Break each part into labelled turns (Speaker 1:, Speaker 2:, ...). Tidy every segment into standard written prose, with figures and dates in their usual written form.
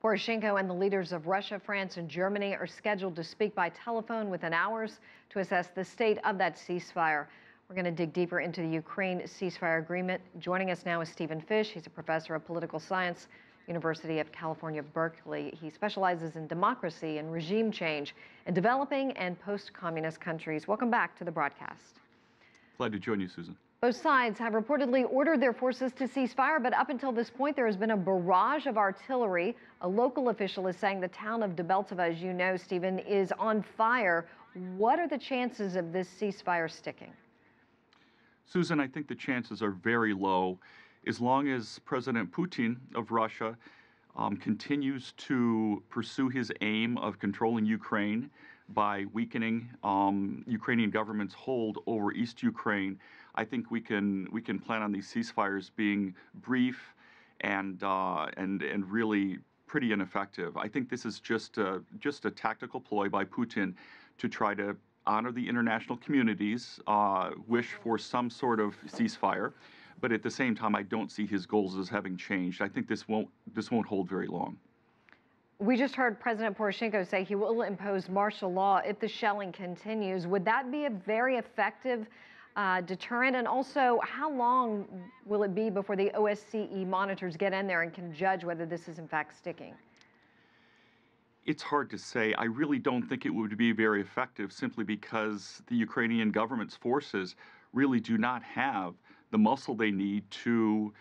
Speaker 1: Poroshenko and the leaders of Russia, France, and Germany are scheduled to speak by telephone within hours to assess the state of that ceasefire. We're going to dig deeper into the Ukraine ceasefire agreement. Joining us now is Stephen Fish. He's a professor of political science, University of California, Berkeley. He specializes in democracy and regime change in developing and post-communist countries. Welcome back to the broadcast.
Speaker 2: Glad to join you, Susan.
Speaker 1: Both sides have reportedly ordered their forces to cease fire, but up until this point, there has been a barrage of artillery. A local official is saying the town of Debaltseve, as you know, Stephen, is on fire. What are the chances of this ceasefire sticking?
Speaker 2: Susan, I think the chances are very low. As long as President Putin of Russia continues to pursue his aim of controlling Ukraine by weakening Ukrainian government's hold over East Ukraine, I think we can plan on these ceasefires being brief and really pretty ineffective. I think this is just a tactical ploy by Putin to try to honor the international community's wish for some sort of ceasefire, but at the same time, I don't see his goals as having changed. I think this won't hold very long.
Speaker 1: We just heard President Poroshenko say he will impose martial law if the shelling continues. Would that be a very effective deterrent? And also, how long will it be before the OSCE monitors get in there and can judge whether this is in fact sticking?
Speaker 2: It's hard to say. I really don't think it would be very effective simply because the Ukrainian government's forces really do not have the muscle they need to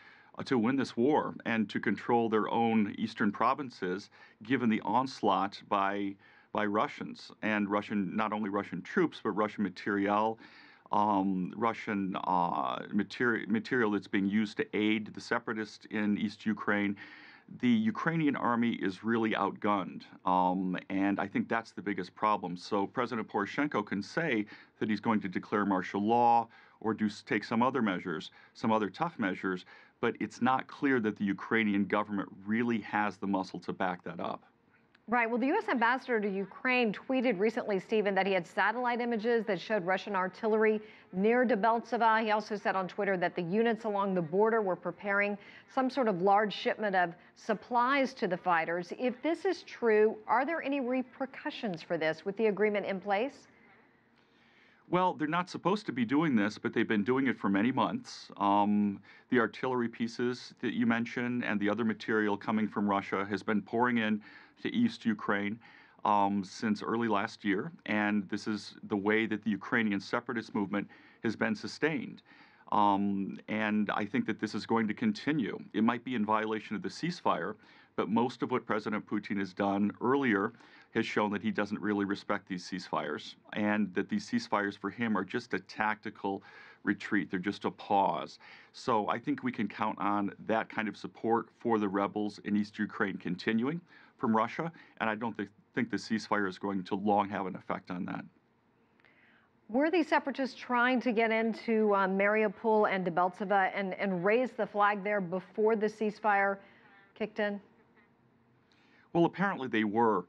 Speaker 2: win this war and to control their own eastern provinces, given the onslaught by Russians and not only Russian troops, but Russian material that's being used to aid the separatists in East Ukraine. The Ukrainian army is really outgunned, and I think that's the biggest problem. So President Poroshenko can say that he's going to declare martial law or take some other measures, some other tough measures, but it's not clear that the Ukrainian government really has the muscle to back that up.
Speaker 1: Right. Well, the U.S. ambassador to Ukraine tweeted recently, Stephen, that he had satellite images that showed Russian artillery near Debaltseve. He also said on Twitter that the units along the border were preparing some sort of large shipment of supplies to the fighters. If this is true, are there any repercussions for this with the agreement in place?
Speaker 2: Well, they're not supposed to be doing this, but they've been doing it for many months. The artillery pieces that you mentioned and the other material coming from Russia has been pouring in to East Ukraine since early last year, and this is the way that the Ukrainian separatist movement has been sustained. And I think that this is going to continue. It might be in violation of the ceasefire, but most of what President Putin has done earlier has shown that he doesn't really respect these ceasefires, and that these ceasefires for him are just a tactical retreat. They're just a pause. So I think we can count on that kind of support for the rebels in East Ukraine continuing from Russia, and I don't think the ceasefire is going to long have an effect on that.
Speaker 1: Were these separatists trying to get into Mariupol and Debaltseve and raise the flag there before the ceasefire kicked in?
Speaker 2: Well, apparently they were.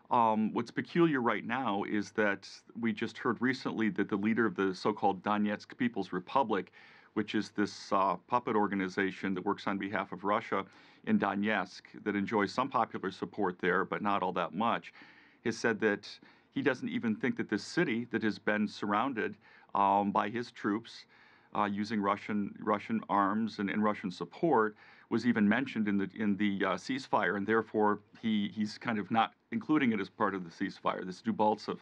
Speaker 2: What's peculiar right now is that we just heard recently that the leader of the so-called Donetsk People's Republic, which is this puppet organization that works on behalf of Russia in Donetsk, that enjoys some popular support there, but not all that much, has said that he doesn't even think that this city that has been surrounded by his troops using Russian arms and Russian support was even mentioned in the ceasefire, and therefore he's kind of not including it as part of the ceasefire. This Debaltseve,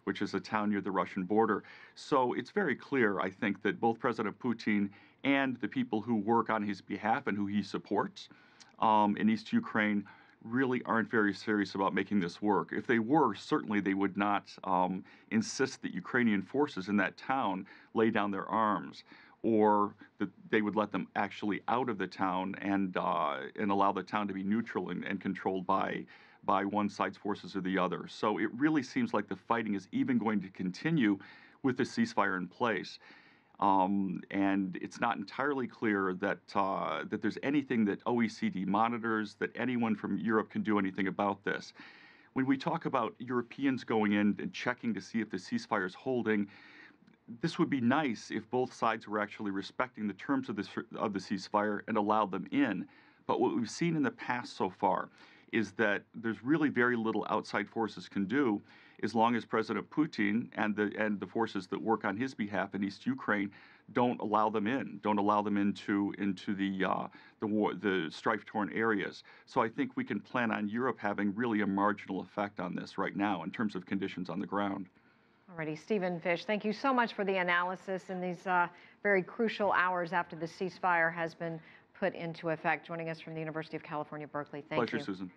Speaker 2: which is a town near the Russian border. So it's very clear, I think, that both President Putin and the people who work on his behalf and who he supports in East Ukraine really aren't very serious about making this work. If they were, certainly they would not insist that Ukrainian forces in that town lay down their arms, or that they would let them actually out of the town and allow the town to be neutral and controlled by one side's forces or the other. So it really seems like the fighting is even going to continue with the ceasefire in place. And it's not entirely clear that there's anything that OECD monitors, that anyone from Europe can do anything about this. When we talk about Europeans going in and checking to see if the ceasefire is holding, this would be nice if both sides were actually respecting the terms of the ceasefire and allowed them in. But what we've seen in the past so far is that there's really very little outside forces can do as long as President Putin and the forces that work on his behalf in East Ukraine don't allow them into the strife-torn areas. So I think we can plan on Europe having really a marginal effect on this right now in terms of conditions on the ground.
Speaker 1: Alrighty, Stephen Fish, thank you so much for the analysis in these very crucial hours after the ceasefire has been put into effect. Joining us from the University of California, Berkeley. Thank you.
Speaker 2: Pleasure, Susan.